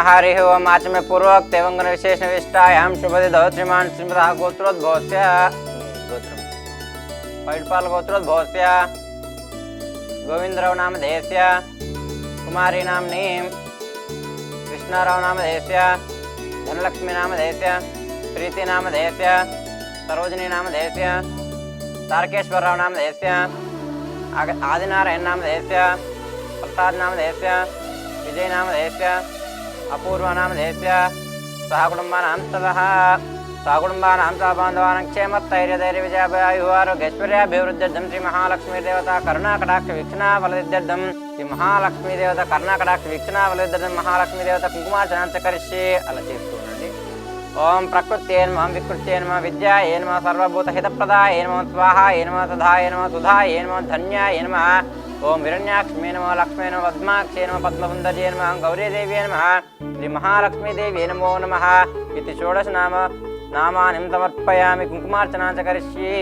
हरि ओम। आज में पूर्वोक्त एवं विशेष विष्टायाम शुभदिदौ श्रीमान श्रीमतः गोत्रोद्भवस्य गोत्रम पैडपाल गोत्रोद्भवस्य गोविंदराव नामधेयस्य कुमारी नाम्नीं कृष्णाराव नामधेयस्य धनलक्ष्मी नामधेयस्य प्रीति नामधेयस्य सरोजिनी नामधेयस्य तारकेश्वरराव नामधेयस्य आदिनारायण नामधेयस्य प्रसाद नामधेयस्य विजय नामधेयस्य अपूर्व नामधेयस्य सहकुटुम्बानां ततः सहकुटुम्बानां सह बान्धवानां क्षेमस्थैर्यधैर्य विजयायुआरोग्यैश्वर्याभिवृद्ध्यर्थं श्री महालक्ष्मी देवता करुणाकटाक्ष वीक्षणा फलसिद्ध्यर्थं श्री महालक्ष्मी देवता करुणाकटाक्ष वीक्षणा फलसिद्ध्यर्थं महालक्ष्मी देवता कुङ्कुमार्चनां च करिष्ये अला चेस्तूंडि। ओम प्रकृत्यै नमः विकृत्यै नमः विद्यायै नमः सर्वभूतहितप्रदायै नमः स्वाहायै नमः तथायै नमः सुधायै नमः धन्यायै नमः। ओम हिरण्याक्ष्मी नमः लक्ष्मी नमः पद्माक्षे नमः पद्मसुन्दर्यै नमः गौरीदेव्यै नमः श्री महालक्ष्मी देव्यै नमो नमः इति षोडश नामानि समर्पयामि कुङ्कुमार्चनां च करिष्ये।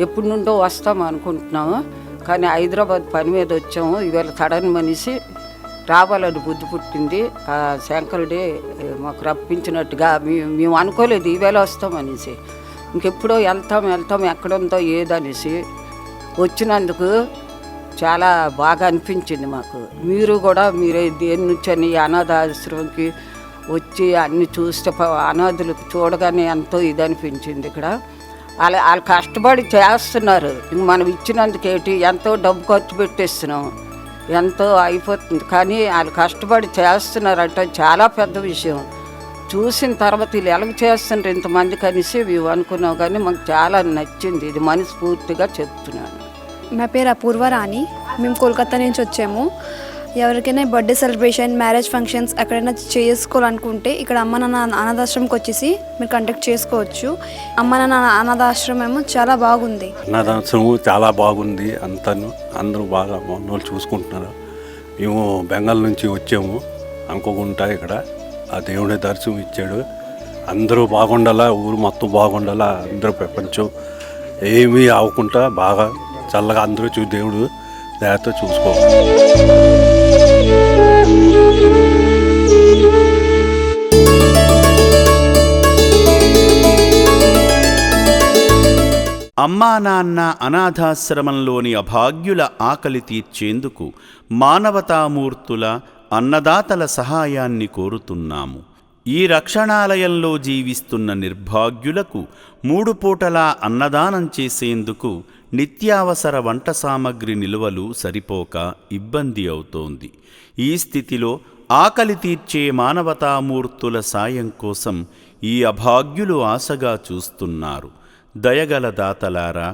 ఎప్పటి నుండో వస్తాం అనుకుంటున్నాము, కానీ హైదరాబాద్ పని మీద వచ్చాము. ఇవాళ సడన్ మనిషి రావాలని బుద్ధి పుట్టింది. ఆ శంకరుడే మాకు రప్పించినట్టుగా మేము అనుకోలేదు ఈవేళ వస్తాం అనేసి. ఇంకెప్పుడో వెళ్తాం ఎక్కడుందో ఏదనేసి వచ్చినందుకు చాలా బాగా అనిపించింది మాకు. మీరు కూడా మీరే దేని నుంచి అని అనాథాశ్రమంకి వచ్చి అన్ని చూస్తే అనాథులకు చూడగానే ఎంతో ఇది అనిపించింది. ఇక్కడ వాళ్ళు కష్టపడి చేస్తున్నారు. మనం ఇచ్చినందుకేంటి ఎంతో డబ్బు ఖర్చు పెట్టేస్తున్నాం, ఎంతో అయిపోతుంది. కానీ వాళ్ళు కష్టపడి చేస్తున్నారంటే చాలా పెద్ద విషయం. చూసిన తర్వాత వీళ్ళు ఎలాగ చేస్తున్నారు ఇంతమంది కలిసి మేము అనుకున్నాం. కానీ మాకు చాలా నచ్చింది, ఇది మనస్ఫూర్తిగా చెప్తున్నాను. నా పేరు అపూర్వ రాణి. మేము కోల్కతా నుంచి వచ్చాము. ఎవరికైనా బర్త్డే సెలబ్రేషన్, మ్యారేజ్ ఫంక్షన్స్ ఎక్కడైనా చేసుకోవాలనుకుంటే ఇక్కడ అమ్మ నాన్న అనాథాశ్రమంకి వచ్చేసి మీరు కండక్ట్ చేసుకోవచ్చు. అమ్మ నాన్న అనాథాశ్రమం చాలా బాగుంది. అనాథాశ్రమం చాలా బాగుంది. అందరూ బాగా మమ్మల్ని చూసుకుంటున్నారు. మేము బెంగాల్ నుంచి వచ్చాము అనుకోకుండా ఇక్కడ ఆ దేవుడి దర్శనం ఇచ్చాడు. అందరూ బాగుండాలా, ఊరు మొత్తం బాగుండాలా, అందరూ ప్రపంచం ఏమీ అవ్వకుండా బాగా చల్లగా అందరూ దేవుడు దయతో చూసుకోవాలి. అమ్మా నాన్న అనాథాశ్రమంలోని అభాగ్యుల ఆకలి తీర్చేందుకు మానవతామూర్తుల అన్నదాతల సహాయాన్ని కోరుతున్నాము. ఈ రక్షణాలయంలో జీవిస్తున్న నిర్భాగ్యులకు 3 పూటలా అన్నదానం చేసేందుకు నిత్యావసర వంట సామగ్రి నిల్వలు సరిపోక ఇబ్బంది అవుతోంది. ఈ స్థితిలో ఆకలి తీర్చే మానవతామూర్తుల సాయం కోసం ఈ అభాగ్యులు ఆశగా చూస్తున్నారు. దయగల దాతలారా,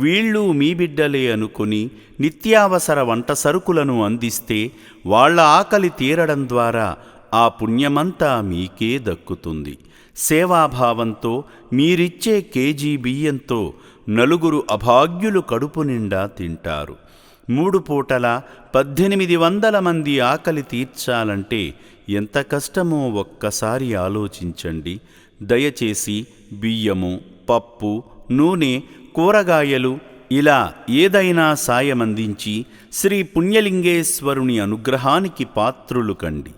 వీళ్ళు మీ బిడ్డలే అనుకుని నిత్యావసర వంట సరుకులను అందిస్తే వాళ్ల ఆకలి తీరడం ద్వారా ఆ పుణ్యమంతా మీకే దక్కుతుంది. సేవాభావంతో మీరిచ్చే కేజీ బియ్యంతో 4 అభాగ్యులు కడుపు నిండా తింటారు. 3 పూటల 1800 మంది ఆకలి తీర్చాలంటే ఎంత కష్టమో ఒక్కసారి ఆలోచించండి. దయచేసి బియ్యము, పప్పు, నూనె, కూరగాయలు ఇలా ఏదైనా సాయమందించి శ్రీ పుణ్యలింగేశ్వరుని అనుగ్రహానికి పాత్రులు కండి.